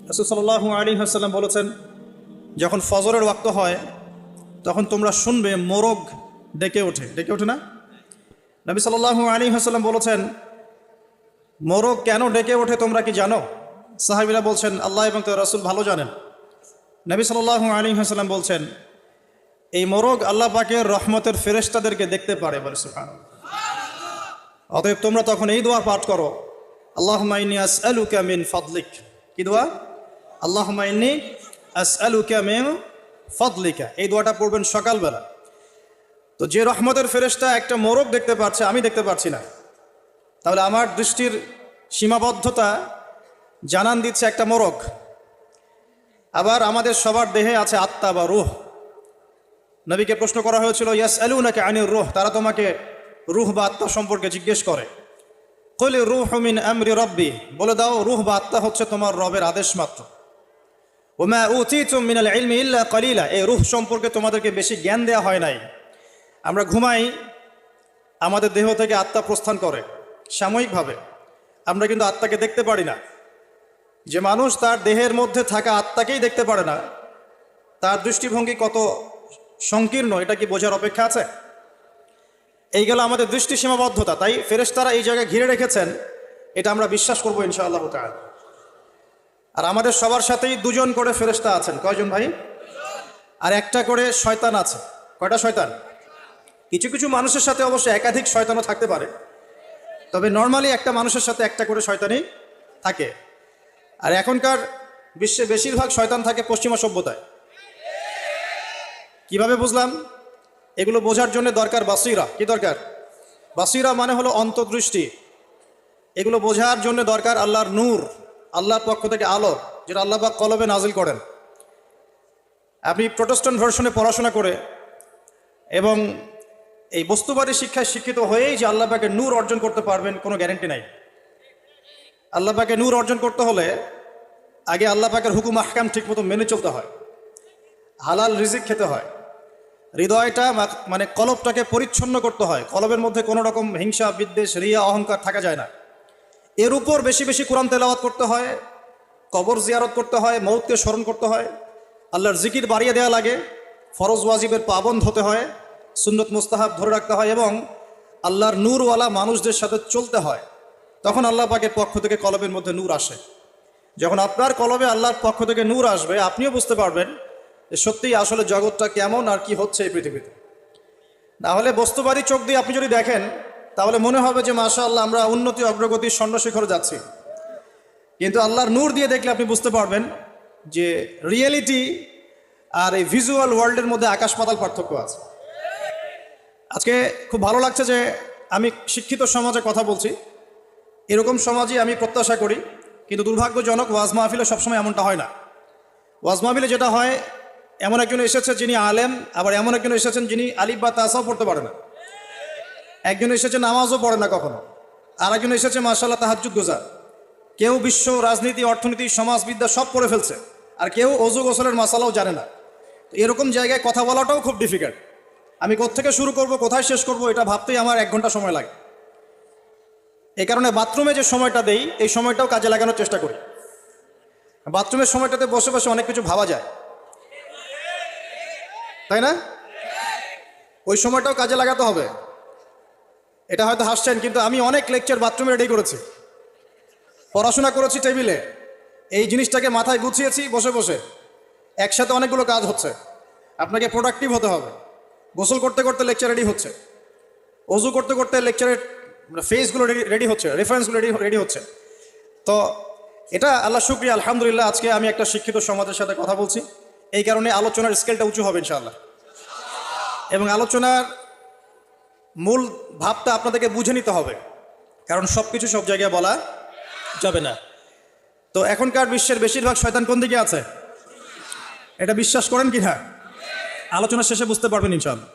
রাসূল সাল্লাল্লাহু আলাইহি ওয়াসাল্লাম বলেছেন, যখন ফজরের ওয়াক্ত হয় তখন তোমরা শুনবে মোরগ ডেকে ওঠে না? নবী সাল্লাল্লাহু আলাইহি ওয়াসাল্লাম বলেছেন, মোরগ কেন ডেকে ওঠে তোমরা কি জানো? সাহাবীরা বলছেন, আল্লাহ এবং তার রাসূল ভালো জানেন। নবী সাল্লাল্লাহু আলাইহি ওয়াসাল্লাম বলছেন, এই মোরগ আল্লাহ পাকের রহমতের ফেরেশতাদেরকে দেখতে পারে। বলে সুবহানাল্লাহ। অতএব তোমরা তখন এই দোয়া পাঠ করো, আল্লাহুম্মা ইন্নী আসআলুকা মিন ফাদলিক। কি দোয়া? আল্লাহুম্মা ইন্নী আসআলুকা মিন ফাদলিকা। এই দোয়াটা পড়বেন সকালবেলা। তো যে রহমতের ফেরেশতা একটা মোরগ দেখতে পাচ্ছে, আমি দেখতে পাচ্ছি না, তাহলে আমার দৃষ্টির সীমাবদ্ধতা জানান দিচ্ছে একটা মোরগ। আবার আমাদের সবার দেহে আছে আত্মা বা রূহ। নবীকে প্রশ্ন করা হয়েছিল, ইয়াসআলুনাকা আনির রূহ, তারা তোমাকে রূহ বা আত্মা সম্পর্কে জিজ্ঞেস করে। কুলি রূহু মিন আমরি রাব্বি, বলে দাও রূহ বা আত্মা হচ্ছে তোমার রবের আদেশ মাত্র। ওমা উতীতুম মিনাল ইলমি ইল্লা কালিলা, এই রূহ সম্পর্কে তোমাদেরকে বেশি জ্ঞান দেওয়া হয় নাই। আমরা ঘুমাই, আমাদের দেহ থেকে আত্মা প্রস্থান করে সাময়িকভাবে, আমরা কিন্তু আত্মাকে দেখতে পারি না। যে মানুষ তার দেহের মধ্যে থাকা আত্মাকেই দেখতে পারে না, তার দৃষ্টিভঙ্গি কত সংকীর্ণ এটা কি বোঝার অপেক্ষা আছে? এই গেল আমাদের দৃষ্টি সীমাবদ্ধতা। তাই ফেরেশতারা এই জায়গায় ঘিরে রেখেছেন, এটা আমরা বিশ্বাস করবো ইনশাআল্লাহ তাআলা। আর আমাদের সবার সাথেই দুজন করে ফেরেশতা আছেন। কয়জন ভাই? আর একটা করে শয়তান আছে। কয়টা শয়তান? কিছু কিছু মানুষের সাথে অবশ্য একাধিক শয়তানও থাকতে পারে, তবে নর্মালি একটা মানুষের সাথে একটা করে শয়তানই থাকে। আর এখনকার বিশ্বে বেশিরভাগ শয়তান থাকে পশ্চিমা সভ্যতায়। কিভাবে বুঝলাম? এগুলো বোঝার জন্য দরকার বাসিরা। কি দরকার? বাসিরা মানে হলো অন্তর্দৃষ্টি। এগুলো বোঝার জন্য দরকার আল্লাহর নূর, আল্লাহর পক্ষ থেকে আলো, যেটা আল্লাহ পাক কলবে নাজিল করেন। আপনি প্রোটেস্ট্যান্ট ভার্সনে পড়াশোনা করে এবং এই বস্তুবাদী শিক্ষায় শিক্ষিত হয়েই যে আল্লাহ পাকের নূর অর্জন করতে পারবেন কোনো গ্যারেন্টি নাই। আল্লাহ পাকের নূর অর্জন করতে হলে আগে আল্লাহ পাকের হুকুম আহকাম ঠিক মতো মেনে চলতে হয়, হালাল রিজিক খেতে হয়, হৃদয়টা মানে কলবটাকে পরিচ্ছন্ন করতে হয়, কলবের মধ্যে কোনো রকম হিংসা বিদ্বেষ রিয়া অহংকার থাকা যায় না। এর উপর বেশি বেশি কোরআন তেলাওয়াত করতে হয়, কবর জিয়ারত করতে হয়, মৌতকে স্মরণ করতে হয়, আল্লাহর জিকির বাড়িয়ে দেওয়া লাগে, ফরজ ওয়াজিবের পাবন্দ হতে হয়, সুন্নত মুস্তাহাব ধরে রাখতে হয় এবং আল্লাহর নূরওয়ালা মানুষদের সাথে চলতে হয়। তখন আল্লাহ পাকের পক্ষ থেকে কলবের মধ্যে নূর আসে। যখন আপনার কলবে আল্লাহর পক্ষ থেকে নূর আসবে, আপনিও বুঝতে পারবেন যে সত্যিই আসলে জগৎটা কেমন আর কি হচ্ছে এই পৃথিবীতে। নাহলে বস্তুবাদী চোখ দিয়ে আপনি যদি দেখেন, তাহলে মনে হবে যে মাশাআল্লাহ আমরা উন্নতি অগ্রগতির স্বর্ণশিখরে যাচ্ছি। কিন্তু আল্লাহর নূর দিয়ে দেখলে আপনি বুঝতে পারবেন যে রিয়েলিটি আর এই ভিজুয়াল ওয়ার্ল্ডের মধ্যে আকাশ পাতাল পার্থক্য আছে। আজকে খুব ভালো লাগছে যে আমি শিক্ষিত সমাজে কথা বলছি, এরকম সমাজই আমি প্রত্যাশা করি। কিন্তু দুর্ভাগ্যজনক, ওয়াজ মাহফিলে সবসময় এমনটা হয় না। ওয়াজ মাহফিলে যেটা হয়, এমন একজন এসেছে যিনি আলেম, আবার এমন একজন এসেছেন যিনি আলিফ বা তাসাও পড়তে পারে না। একজন এসেছে নামাজও পড়ে না কখনো, আর একজন এসেছে মাশাআল্লাহ তাহাজ্জুদ গোজার। কেউ বিশ্ব রাজনীতি, অর্থনীতি, সমাজবিদ্যা সব পড়ে ফেলছে, আর কেউ অজু গোসলের মাসালাও জানে না। তো এরকম জায়গায় কথা বলাটাও খুব ডিফিকাল্ট। আমি কোত্থেকে শুরু করব, কোথায় শেষ করব, এটা ভাবতেই আমার 1 ঘন্টা সময় লাগে। এই কারণে বাথরুমে যে সময়টা দেই, এই সময়টাও কাজে লাগানোর চেষ্টা করি। বাথরুমের সময়টাতে বসে বসে অনেক কিছু ভাবা যায়, তাই না? ওই সময়টাও কাজে লাগাতে হবে। এটা হয়তো হাসছেন, কিন্তু আমি অনেক লেকচার বাথরুমে রেডি করেছি, পড়াশোনা করেছি টেবিলে, এই জিনিসটাকে মাথায় গুছিয়েছি বসে বসে। একসাথে অনেকগুলো কাজ হচ্ছে, আপনাকে প্রোডাক্টিভ হতে হবে। গোসল করতে করতে লেকচার রেডি হচ্ছে, অজু করতে করতে লেকচারের ফেসগুলো রেডি হচ্ছে, রেফারেন্সগুলো রেডি হচ্ছে। তো এটা আল্লাহ শুকরিয়া, আলহামদুলিল্লাহ, আজকে আমি একটা শিক্ষিত সমাজের সাথে কথা বলছি। এই কারণে আলোচনার স্কেলটা উঁচু হবে ইনশাআল্লাহ, এবং আলোচনার মূল ভাবটা আপনাদেরকে বুঝে নিতে হবে, কারণ সব কিছু সব জায়গায় বলা যাবে না। তো এখনকার বিশ্বের বেশিরভাগ শয়তান কোন দিকে আছে এটা বিশ্বাস করেন কি না? আলোচনা শেষে বুঝতে পারবেন ইনশাআল্লাহ।